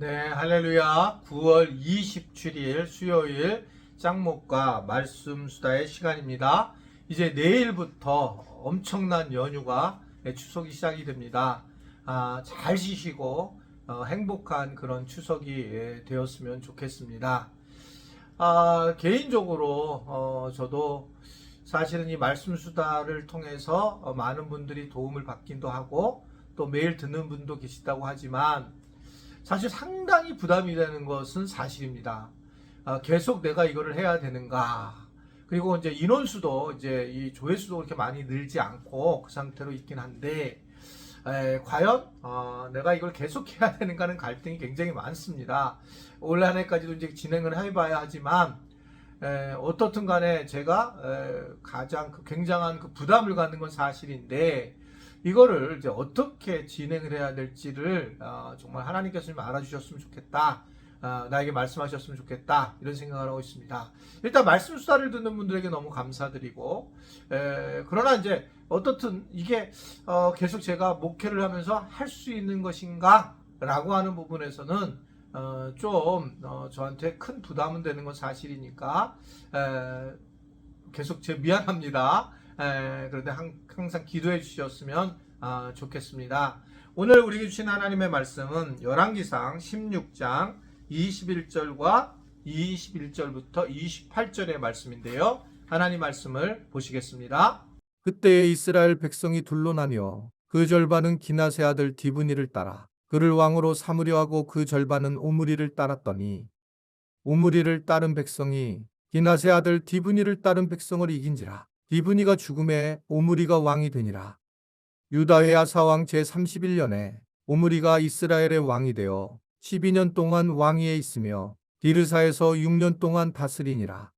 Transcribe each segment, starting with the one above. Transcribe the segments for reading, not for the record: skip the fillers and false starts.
네, 할렐루야. 9월 27일 수요일 짱목과 말씀 수다의 시간입니다. 이제 내일부터 엄청난 연휴가 추석이 시작이 됩니다. 잘 쉬시고 행복한 그런 추석이 되었으면 좋겠습니다. 개인적으로 저도 사실은 이 말씀 수다를 통해서 많은 분들이 도움을 받기도 하고 또 매일 듣는 분도 계시다고 하지만 사실 상당히 부담이 되는 것은 사실입니다. 계속 내가 이거를 해야 되는가. 그리고 이제 인원수도 이제 이 조회수도 그렇게 많이 늘지 않고 그 상태로 있긴 한데, 과연 내가 이걸 계속 해야 되는가는 갈등이 굉장히 많습니다. 올 한 해까지도 이제 진행을 해봐야 하지만, 어떻든 간에 제가 가장 굉장한 그 부담을 갖는 건 사실인데, 이거를 이제 어떻게 진행을 해야 될지를 정말 하나님께서 좀 알아주셨으면 좋겠다. 나에게 말씀하셨으면 좋겠다. 이런 생각을 하고 있습니다. 일단 말씀 수다를 듣는 분들에게 너무 감사드리고, 그러나 이제 어떻든 이게 계속 제가 목회를 하면서 할 수 있는 것인가? 라고 하는 부분에서는 좀 저한테 큰 부담은 되는 건 사실이니까 계속 미안합니다. 그런데 항상 기도해 주셨으면 좋겠습니다. 오늘 우리에게 주신 하나님의 말씀은 열왕기상 16장 21절과 21절부터 28절의 말씀인데요. 하나님 말씀을 보시겠습니다. 그때에 이스라엘 백성이 둘로 나뉘어 그 절반은 기낫의 아들 디브니를 따라 그를 왕으로 삼으려 하고 그 절반은 오므리를 따랐더니 오므리를 따른 백성이 기낫의 아들 디브니를 따른 백성을 이긴지라. 디브니가 죽음에 오므리가 왕이 되니라. 유다의 아사왕 제31년에 오므리가 이스라엘의 왕이 되어 12년 동안 왕위에 있으며 디르사에서 6년 동안 다스리니라.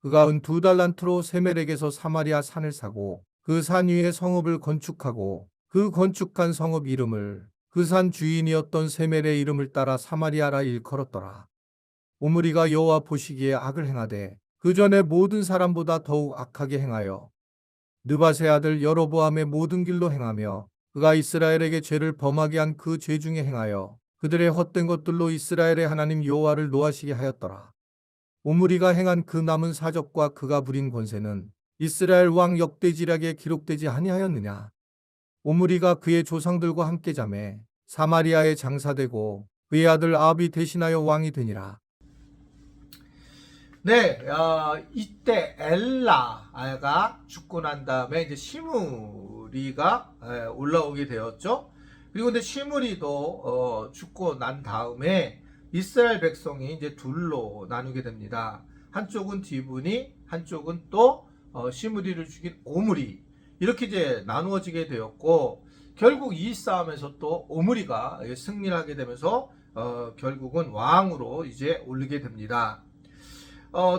그가 은 2달란트로 세멜에게서 사마리아 산을 사고 그 산 위에 성읍을 건축하고 그 건축한 성읍 이름을 그 산 주인이었던 세멜의 이름을 따라 사마리아라 일컬었더라. 오므리가 여호와 보시기에 악을 행하되 그 전에 모든 사람보다 더욱 악하게 행하여 느밧의 아들 여로보암의 모든 길로 행하며 그가 이스라엘에게 죄를 범하게 한 그 죄 중에 행하여 그들의 헛된 것들로 이스라엘의 하나님 여호와를 노하시게 하였더라. 오므리가 행한 그 남은 사적과 그가 부린 권세는 이스라엘 왕 역대지략에 기록되지 아니하였느냐. 오므리가 그의 조상들과 함께 자매 사마리아에 장사되고 그의 아들 아합이 대신하여 왕이 되니라. 네, 이때 엘라가 죽고 난 다음에 이제 시므리가 올라오게 되었죠. 그리고 근데 시므리도 죽고 난 다음에 이스라엘 백성이 이제 둘로 나누게 됩니다. 한쪽은 디브니, 한쪽은 또 시므리를 죽인 오므리. 이렇게 이제 나누어지게 되었고, 결국 이 싸움에서 또 오므리가 승리를 하게 되면서 결국은 왕으로 이제 오르게 됩니다.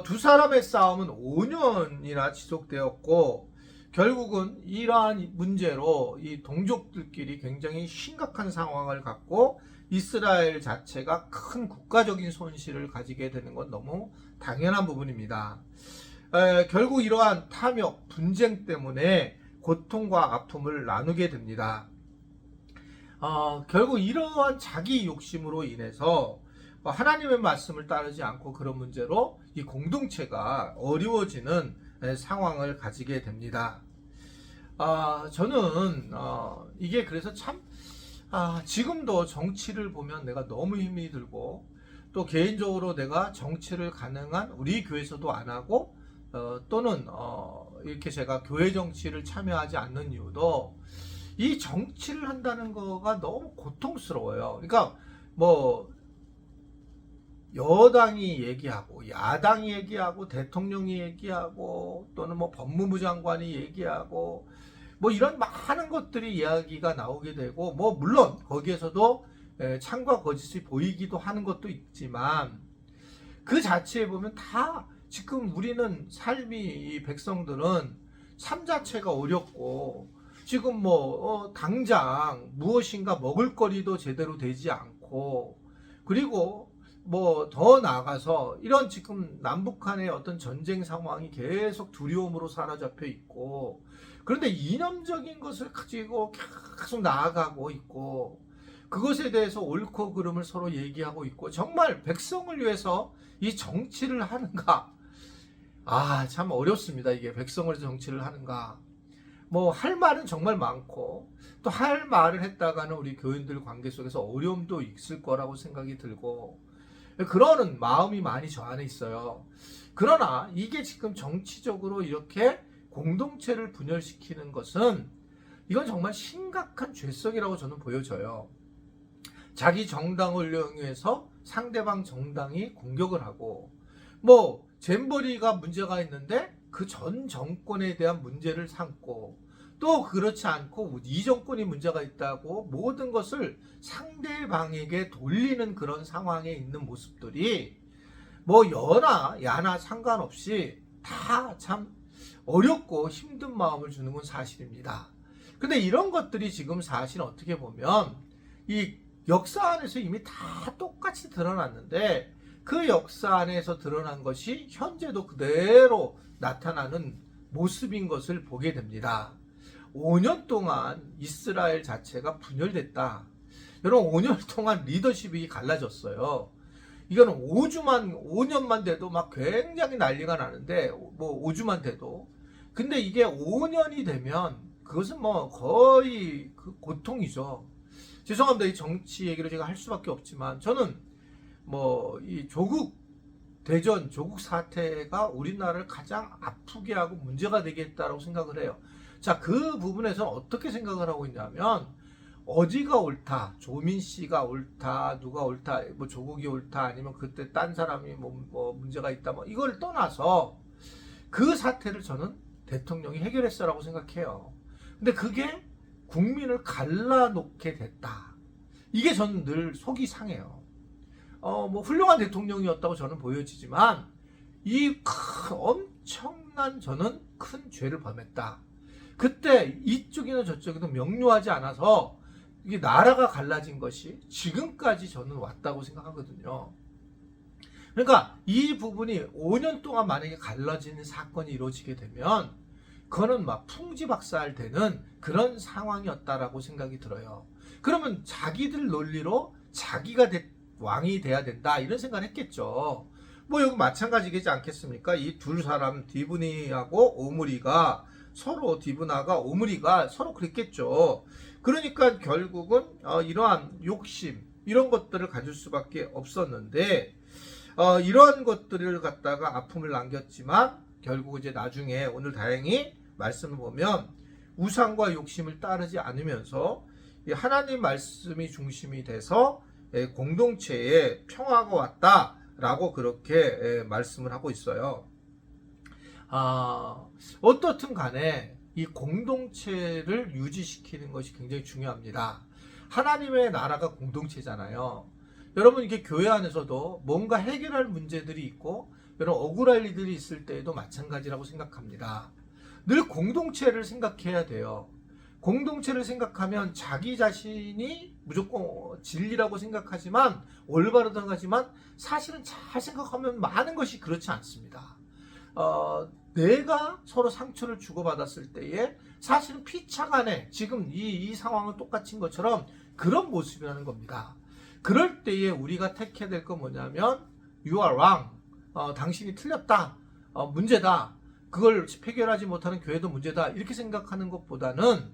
두 사람의 싸움은 5년이나 지속되었고, 결국은 이러한 문제로 이 동족들끼리 굉장히 심각한 상황을 갖고 이스라엘 자체가 큰 국가적인 손실을 가지게 되는 건 너무 당연한 부분입니다. 결국 이러한 탐욕, 분쟁 때문에 고통과 아픔을 나누게 됩니다. 결국 이러한 자기 욕심으로 인해서 하나님의 말씀을 따르지 않고 그런 문제로 이 공동체가 어려워지는 상황을 가지게 됩니다. 저는 이게 그래서 참 지금도 정치를 보면 내가 너무 힘이 들고, 또 개인적으로 내가 정치를 가능한 우리 교회에서도 안 하고 또는 이렇게 제가 교회 정치를 참여하지 않는 이유도 이 정치를 한다는 거가 너무 고통스러워요. 그러니까 뭐 여당이 얘기하고 야당이 얘기하고 대통령이 얘기하고 또는 뭐 법무부 장관이 얘기하고 뭐 이런 많은 것들이 이야기가 나오게 되고, 뭐 물론 거기에서도 참과 거짓이 보이기도 하는 것도 있지만 그 자체에 보면 다 지금 우리는 삶이, 이 백성들은 삶 자체가 어렵고 지금 뭐 당장 무엇인가 먹을 거리도 제대로 되지 않고, 그리고 뭐 더 나아가서 이런 지금 남북한의 어떤 전쟁 상황이 계속 두려움으로 사로잡혀 있고, 그런데 이념적인 것을 가지고 계속 나아가고 있고, 그것에 대해서 옳고 그름을 서로 얘기하고 있고 정말 백성을 위해서 이 정치를 하는가? 아, 참 어렵습니다. 이게 백성을 위해서 정치를 하는가? 뭐 할 말은 정말 많고 또 할 말을 했다가는 우리 교인들 관계 속에서 어려움도 있을 거라고 생각이 들고 그러는 마음이 많이 저 안에 있어요. 그러나 이게 지금 정치적으로 이렇게 공동체를 분열시키는 것은 이건 정말 심각한 죄성이라고 저는 보여져요. 자기 정당을 이용해서 상대방 정당이 공격을 하고 뭐 잼버리가 문제가 있는데 그 전 정권에 대한 문제를 삼고 또 그렇지 않고 이 정권이 문제가 있다고 모든 것을 상대방에게 돌리는 그런 상황에 있는 모습들이 뭐 여나 야나 상관없이 다 참 어렵고 힘든 마음을 주는 건 사실입니다. 근데 이런 것들이 지금 사실 어떻게 보면 이 역사 안에서 이미 다 똑같이 드러났는데 그 역사 안에서 드러난 것이 현재도 그대로 나타나는 모습인 것을 보게 됩니다. 5년 동안 이스라엘 자체가 분열됐다. 여러분 5년 동안 리더십이 갈라졌어요. 이거는 5년만 돼도 막 굉장히 난리가 나는데 뭐 5주만 돼도 근데 이게 5년이 되면 그것은 뭐 거의 그 고통이죠. 죄송합니다. 이 정치 얘기를 제가 할 수밖에 없지만 저는 뭐 이 대전 조국 사태가 우리나라를 가장 아프게 하고 문제가 되겠다라고 생각을 해요. 자, 그 부분에서 어떻게 생각을 하고 있냐면 어디가 옳다, 조민 씨가 옳다, 누가 옳다, 뭐 조국이 옳다, 아니면 그때 딴 사람이 뭐 문제가 있다, 뭐 이걸 떠나서 그 사태를 저는 대통령이 해결했어라고 생각해요. 근데 그게 국민을 갈라놓게 됐다. 이게 저는 늘 속이 상해요. 뭐 훌륭한 대통령이었다고 저는 보여지지만 엄청난 저는 큰 죄를 범했다. 그때 이쪽이나 저쪽에도 명료하지 않아서 이게 나라가 갈라진 것이 지금까지 저는 왔다고 생각하거든요. 그러니까 이 부분이 5년 동안 만약에 갈라지는 사건이 이루어지게 되면 그거는 막 풍지박살되는 그런 상황이었다라고 생각이 들어요. 그러면 자기들 논리로 자기가 왕이 돼야 된다 이런 생각을 했겠죠. 뭐 여기 마찬가지겠지 않겠습니까? 이 두 사람 디브니하고 오므리가 서로 디브나가 오므리가 서로 그랬겠죠. 그러니까 결국은 이러한 욕심 이런 것들을 가질 수밖에 없었는데 이러한 것들을 갖다가 아픔을 남겼지만 결국 이제 나중에 오늘 다행히 말씀을 보면 우상과 욕심을 따르지 않으면서 하나님 말씀이 중심이 돼서 공동체에 평화가 왔다라고 그렇게 말씀을 하고 있어요. 어떻든 간에 이 공동체를 유지시키는 것이 굉장히 중요합니다. 하나님의 나라가 공동체잖아요. 여러분 이게 교회 안에서도 뭔가 해결할 문제들이 있고 여러분 억울할 일들이 있을 때에도 마찬가지라고 생각합니다. 늘 공동체를 생각해야 돼요. 공동체를 생각하면 자기 자신이 무조건 진리라고 생각하지만 올바르다고 하지만 사실은 잘 생각하면 많은 것이 그렇지 않습니다. 내가 서로 상처를 주고받았을 때에 사실은 피차간에 지금 이 상황은 똑같은 것처럼 그런 모습이라는 겁니다. 그럴 때에 우리가 택해야 될 건 뭐냐면 You are wrong. 당신이 틀렸다. 문제다. 그걸 해결하지 못하는 교회도 문제다. 이렇게 생각하는 것보다는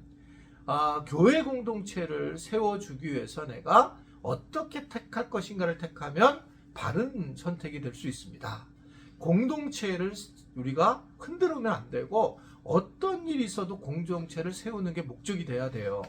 교회 공동체를 세워주기 위해서 내가 어떻게 택할 것인가를 택하면 바른 선택이 될 수 있습니다. 공동체를 우리가 흔들으면 안 되고 어떤 일이 있어도 공동체를 세우는 게 목적이 돼야 돼요.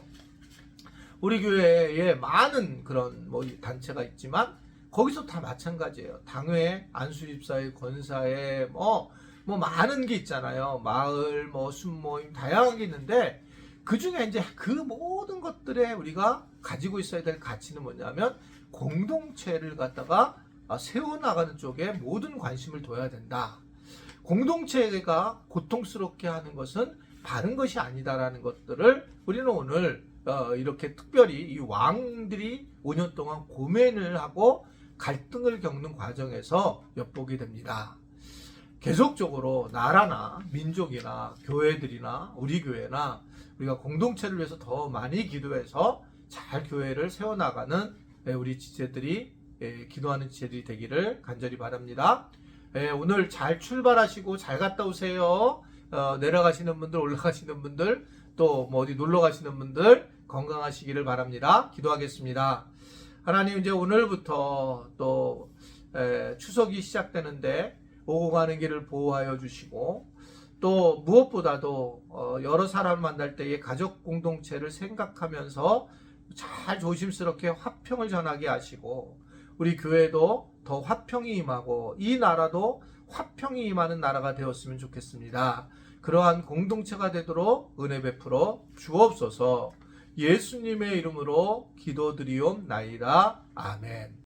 우리 교회에 많은 그런 뭐 단체가 있지만 거기서 다 마찬가지예요. 당회, 안수집사회, 권사회 뭐 많은 게 있잖아요. 마을, 순모임 다양한 게 있는데 그 중에 이제 그 모든 것들에 우리가 가지고 있어야 될 가치는 뭐냐면 공동체를 갖다가 세워나가는 쪽에 모든 관심을 둬야 된다. 공동체가 고통스럽게 하는 것은 바른 것이 아니다라는 것들을 우리는 오늘 이렇게 특별히 이 왕들이 5년 동안 고민을 하고 갈등을 겪는 과정에서 엿보게 됩니다. 계속적으로 나라나 민족이나 교회들이나 우리 교회나 우리가 공동체를 위해서 더 많이 기도해서 잘 교회를 세워나가는 우리 지체들이 기도하는 지체들이 되기를 간절히 바랍니다. 오늘 잘 출발하시고 잘 갔다 오세요. 내려가시는 분들, 올라가시는 분들, 또 뭐 어디 놀러 가시는 분들 건강하시기를 바랍니다. 기도하겠습니다. 하나님, 이제 오늘부터 또 추석이 시작되는데 오고 가는 길을 보호하여 주시고, 또 무엇보다도 여러 사람 만날 때의 가족 공동체를 생각하면서 잘 조심스럽게 화평을 전하게 하시고, 우리 교회도 더 화평이 임하고 이 나라도 화평이 임하는 나라가 되었으면 좋겠습니다. 그러한 공동체가 되도록 은혜 베풀어 주옵소서. 예수님의 이름으로 기도드리옵나이다. 아멘.